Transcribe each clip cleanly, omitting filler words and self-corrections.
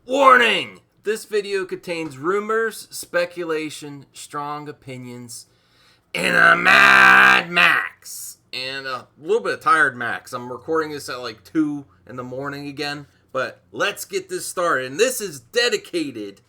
Warning! This video contains rumors, speculation, strong opinions, and a Mad Max. And a little bit of tired Max. I'm recording this at like 2 in the morning again. But let's get this started. And this is dedicated.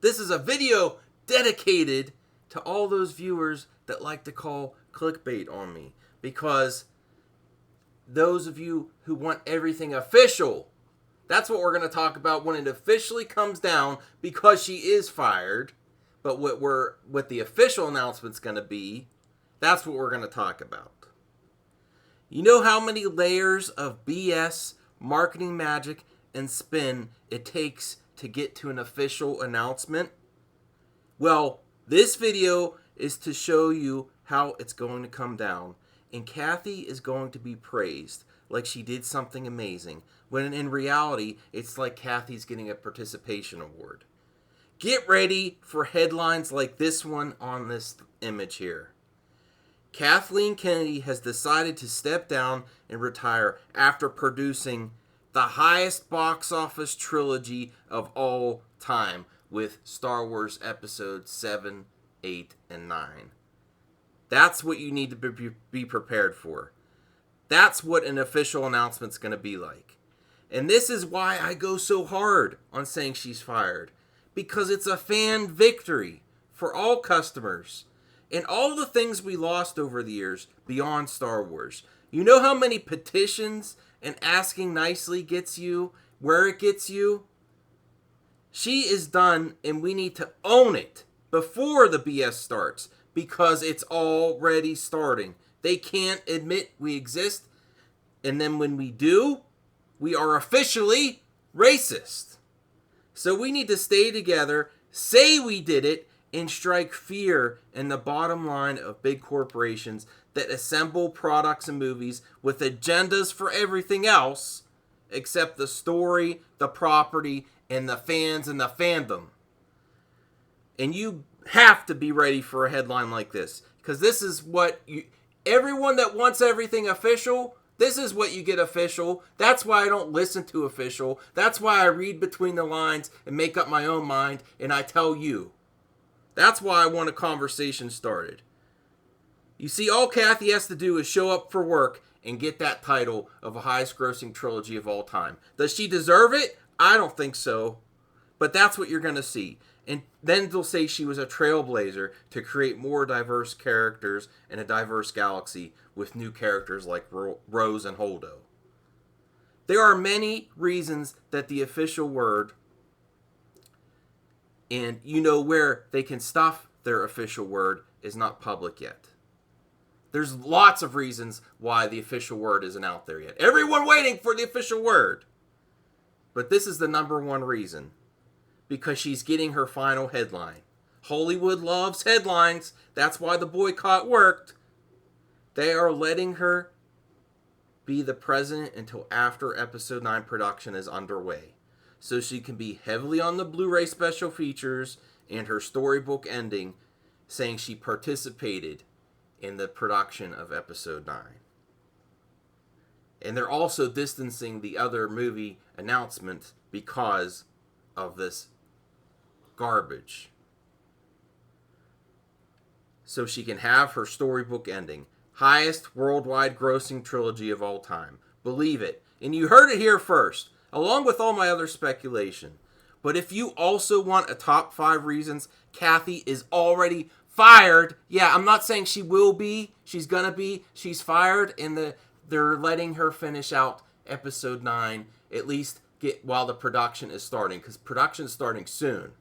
This is a video dedicated to all those viewers that like to call clickbait on me. Because those of you who want everything official, that's what we're going to talk about when it officially comes down, because she is fired. But what the official announcement's going to be, that's what we're going to talk about. You know how many layers of BS, marketing magic, and spin it takes to get to an official announcement? Well, this video is to show you how it's going to come down. And Kathy is going to be praised like she did something amazing, when in reality, it's like Kathy's getting a participation award. Get ready for headlines like this one on this image here. Kathleen Kennedy has decided to step down and retire after producing the highest box office trilogy of all time with Star Wars Episodes 7, 8, and 9. That's what you need to be prepared for. That's what an official announcement's going to be like. And this is why I go so hard on saying she's fired. Because it's a fan victory for all customers. And all the things we lost over the years beyond Star Wars. You know how many petitions and asking nicely gets you where it gets you? She is done, and we need to own it before the BS starts. Because it's already starting. They can't admit we exist. And then when we do, we are officially racist. So we need to stay together, say we did it, and strike fear in the bottom line of big corporations that assemble products and movies with agendas for everything else except the story, the property, and the fans and the fandom. And you have to be ready for a headline like this, because this is what everyone that wants everything official, this is what you get official. That's why I don't listen to official. That's why I read between the lines and make up my own mind, and I tell you. That's why I want a conversation started. You see, all Kathy has to do is show up for work and get that title of a highest grossing trilogy of all time. Does she deserve it? I don't think so. But that's what you're going to see. And then they'll say she was a trailblazer to create more diverse characters in a diverse galaxy with new characters like Rose and Holdo. There are many reasons that the official word, and you know where they can stuff their official word, is not public yet. There's lots of reasons why the official word isn't out there yet. Everyone waiting for the official word. But this is the number one reason. Because she's getting her final headline. Hollywood loves headlines. That's why the boycott worked. They are letting her be the president until after Episode 9 production is underway. So she can be heavily on the Blu-ray special features and her storybook ending, saying she participated in the production of Episode 9. And they're also distancing the other movie announcement because of this garbage. So she can have her storybook ending. Highest worldwide grossing trilogy of all time. Believe it. And you heard it here first, along with all my other speculation. But if you also want a top 5 reasons Kathy is already fired, yeah, I'm not saying she will be, she's gonna be, she's fired, and they're letting her finish out Episode 9, at least while the production is starting, because production is starting soon.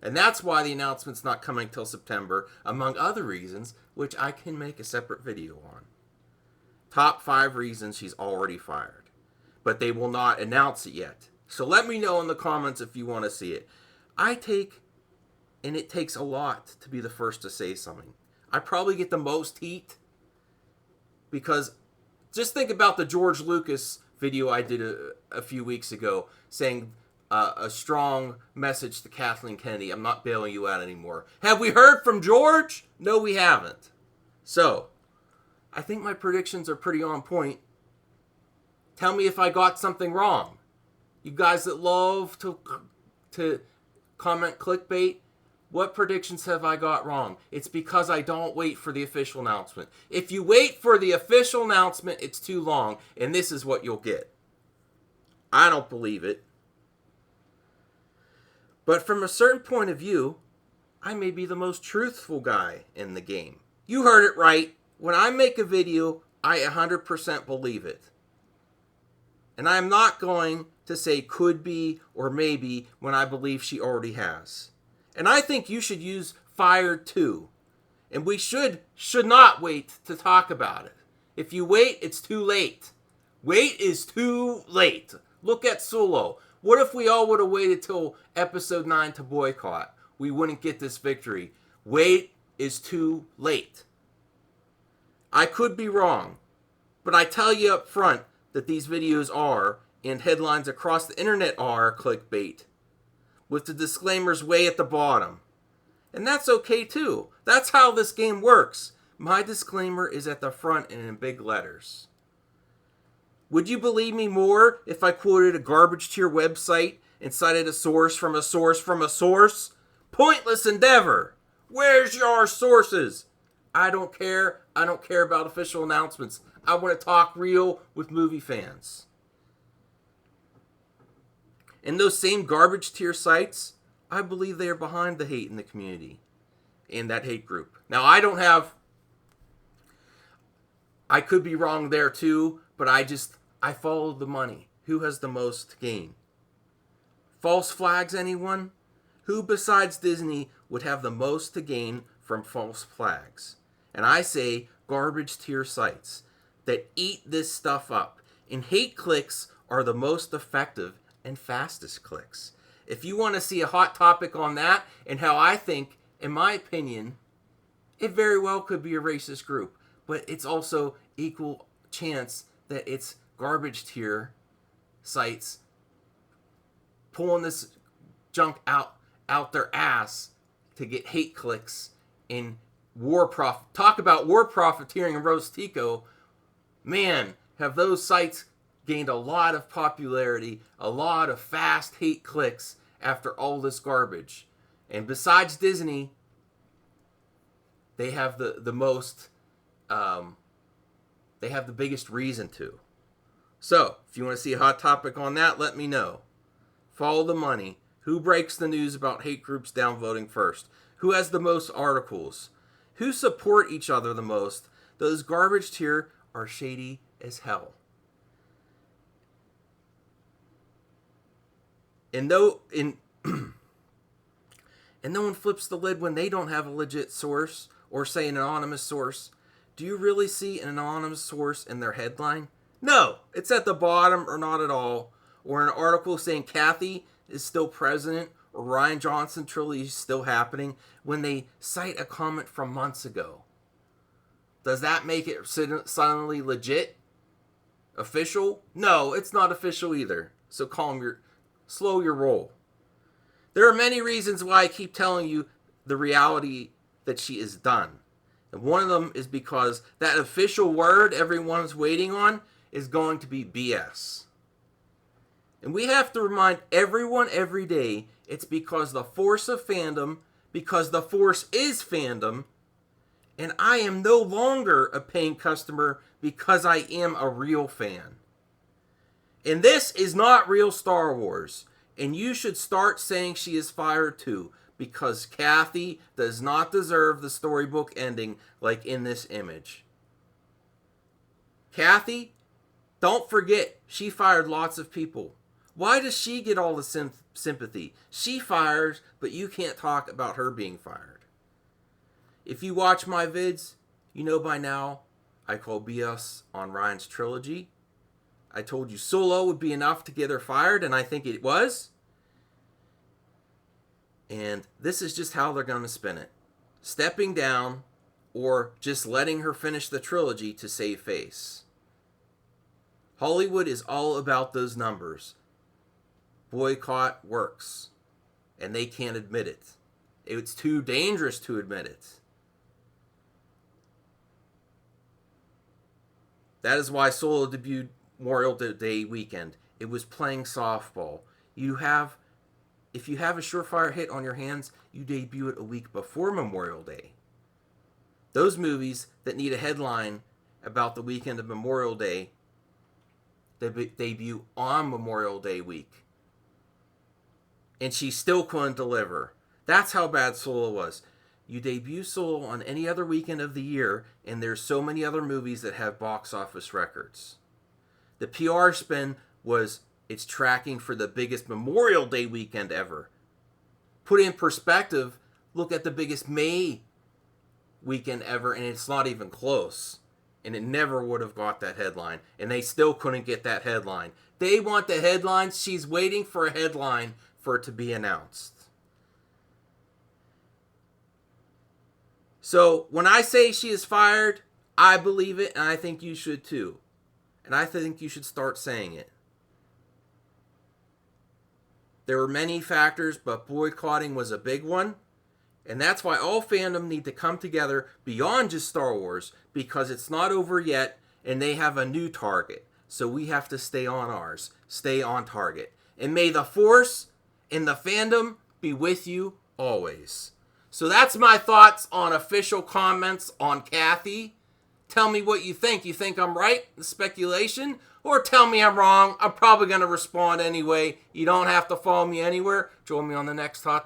And that's why the announcement's not coming till September, among other reasons, which I can make a separate video on. Top 5 reasons she's already fired. But they will not announce it yet. So let me know in the comments if you want to see it. And it takes a lot to be the first to say something. I probably get the most heat, because just think about the George Lucas video I did a few weeks ago, saying a strong message to Kathleen Kennedy. I'm not bailing you out anymore. Have we heard from George? No, we haven't. So, I think my predictions are pretty on point. Tell me if I got something wrong. You guys that love to comment clickbait, what predictions have I got wrong? It's because I don't wait for the official announcement. If you wait for the official announcement, it's too long, and this is what you'll get. I don't believe it. But from a certain point of view, I may be the most truthful guy in the game. You heard it right. When I make a video, I 100% believe it. And I'm not going to say could be or maybe when I believe she already has. And I think you should use fired too. And we should not wait to talk about it. If you wait, it's too late. Wait is too late. Look at Solo. What if we all would have waited till episode 9 to boycott? We wouldn't get this victory. Wait is too late. I could be wrong, but I tell you up front that these videos are, and headlines across the internet are, clickbait, with the disclaimers way at the bottom. And that's okay too. That's how this game works. My disclaimer is at the front and in big letters. Would you believe me more if I quoted a garbage tier website and cited a source from a source from a source? Pointless endeavor. Where's your sources? I don't care. I don't care about official announcements. I want to talk real with movie fans. And those same garbage tier sites, I believe they are behind the hate in the community, in that hate group. Now, I could be wrong there too, but I follow the money. Who has the most to gain? False flags, anyone? Who besides Disney would have the most to gain from false flags? And I say garbage tier sites that eat this stuff up. And hate clicks are the most effective and fastest clicks. If you want to see a hot topic on that and how I think, in my opinion, it very well could be a racist group, but it's also equal chance that it's garbage tier sites pulling this junk out their ass to get hate clicks and talk about war profiteering and roast Tico. Man, have those sites gained a lot of popularity, a lot of fast hate clicks after all this garbage. And besides Disney, they have the most, they have the biggest reason to. So, if you want to see a hot topic on that, let me know. Follow the money. Who breaks the news about hate groups downvoting first? Who has the most articles? Who support each other the most? Those garbage tier are shady as hell. And no one flips the lid when they don't have a legit source or say an anonymous source. Do you really see an anonymous source in their headline? No, it's at the bottom or not at all. Or an article saying Kathy is still president or Ryan Johnson trilogy is still happening when they cite a comment from months ago. Does that make it suddenly legit? Official? No, it's not official either. So slow your roll. There are many reasons why I keep telling you the reality that she is done. And one of them is because that official word everyone's waiting on is going to be BS. And we have to remind everyone every day it's because the force of fandom, because the force is fandom, and I am no longer a paying customer because I am a real fan. And this is not real Star Wars. And you should start saying she is fired too, because Kathy does not deserve the storybook ending like in this image. Kathy, don't forget, she fired lots of people. Why does she get all the sympathy? She fires, but you can't talk about her being fired. If you watch my vids, you know by now I call BS on Ryan's trilogy. I told you Solo would be enough to get her fired, and I think it was. And this is just how they're going to spin it. Stepping down or just letting her finish the trilogy to save face. Hollywood is all about those numbers. Boycott works. And they can't admit it. It's too dangerous to admit it. That is why Solo debuted Memorial Day weekend. It was playing softball. If you have a surefire hit on your hands, you debut it a week before Memorial Day. Those movies that need a headline about the weekend of Memorial Day, they debut on Memorial Day week. And she still couldn't deliver. That's how bad Solo was. You debut Solo on any other weekend of the year, and there's so many other movies that have box office records. The PR spin was it's tracking for the biggest Memorial Day weekend ever. Put in perspective, look at the biggest May weekend ever, and it's not even close. And it never would have got that headline. And they still couldn't get that headline. They want the headlines. She's waiting for a headline for it to be announced. So when I say she is fired, I believe it, and I think you should too. And I think you should start saying it. There were many factors, but boycotting was a big one. And that's why all fandom need to come together beyond just Star Wars, because it's not over yet, and they have a new target. So we have to stay on ours, stay on target. And may the Force and the fandom be with you always. So that's my thoughts on official comments on Kathy. Tell me what you think. You think I'm right? The speculation? Or tell me I'm wrong. I'm probably going to respond anyway. You don't have to follow me anywhere. Join me on the next Hot